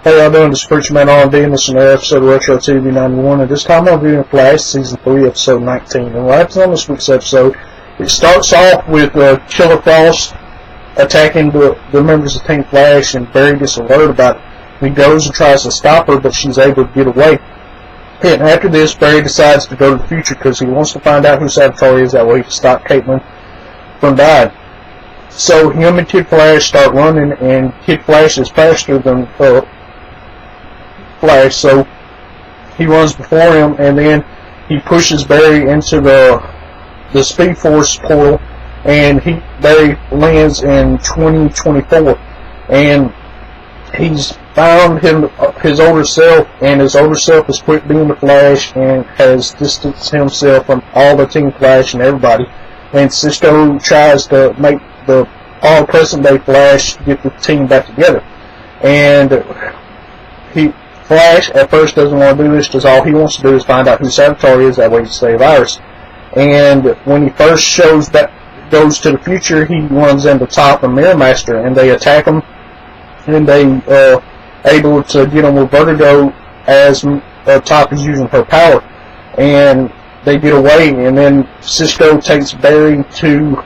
Hey, y'all doing? This is Preacher Man R&D, and this is another episode of Retro TV 91, and this time I'm reviewing Flash Season 3, Episode 19. And what happens on this week's episode, it starts off with Killer Frost attacking the members of Team Flash, and Barry gets alert about it. He goes and tries to stop her, but she's able to get away. And after this, Barry decides to go to the future because he wants to find out who Savitar is, that way he can stop Caitlin from dying. So him and Kid Flash start running, and Kid Flash is faster than Flash, so he runs before him, and then he pushes Barry into the Speed Force portal, and Barry lands in 2024, and he's found his older self, and his older self has quit being the Flash and has distanced himself from all the Team Flash and everybody. And Cisco tries to make the all present day Flash get the team back together, and Flash at first doesn't want to do this, because all he wants to do is find out who Savitar is, that way he can save Iris. And when he first goes to the future, he runs into Top and Mirror Master, and they attack him, and they able to get him with Vertigo as Top is using her power, and they get away. And then Cisco takes Barry to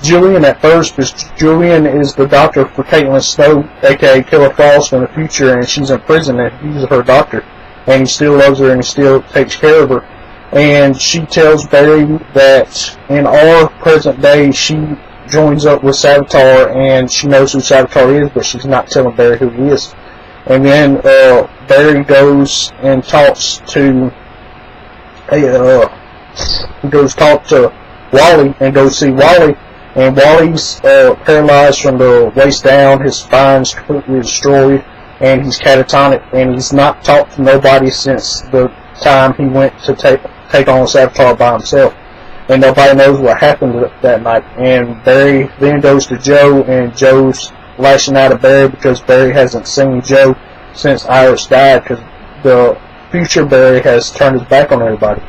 Julian at first, because Julian is the doctor for Caitlin Snow, aka Killer Frost, in the future, and she's in prison, and he's her doctor, and he still loves her and he still takes care of her. And she tells Barry that in our present day she joins up with Savitar, and she knows who Savitar is, but she's not telling Barry who he is. And then Barry goes and talks to Wally, and goes see Wally. And Wally's paralyzed from the waist down, his spine's completely destroyed, and he's catatonic, and he's not talked to nobody since the time he went to take on Savitar by himself. And nobody knows what happened that night. And Barry then goes to Joe, and Joe's lashing out at Barry because Barry hasn't seen Joe since Iris died, because the future Barry has turned his back on everybody.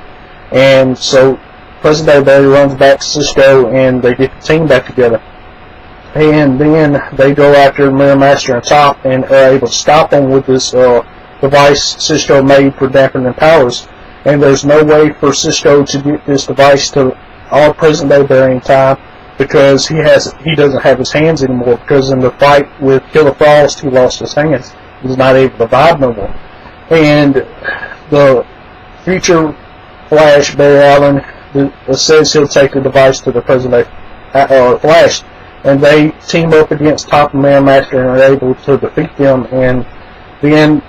And so present day Barry runs back to Cisco, and they get the team back together. And then they go after Mirror Master and Top, and are able to stop them with this device Cisco made for dampening powers. And there's no way for Cisco to get this device to all present day Barry in time, because he doesn't have his hands anymore, because in the fight with Killer Frost he lost his hands. He's not able to vibe no more. And the future Flash, Barry Allen, says he'll take the device to the present day Flash, and they team up against Top and Man Master and are able to defeat them. And then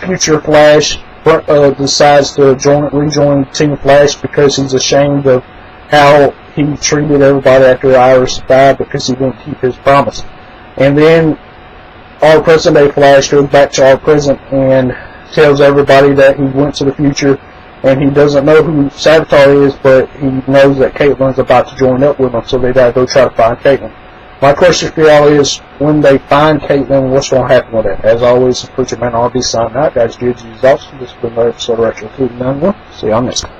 future Flash decides to rejoin Team Flash because he's ashamed of how he treated everybody after Iris died, because he didn't keep his promise. And then our present day Flash goes back to our present and tells everybody that he went to the future, and he doesn't know who Savitar is, but he knows that Caitlin's about to join up with him, so they gotta go try to find Caitlin. My question for y'all is, when they find Caitlin, what's going to happen with it? As always, Preacher Man R&D signing out. Guys, good, Jesus, awesome. This has been another episode of Retro TV 91. See y'all next time.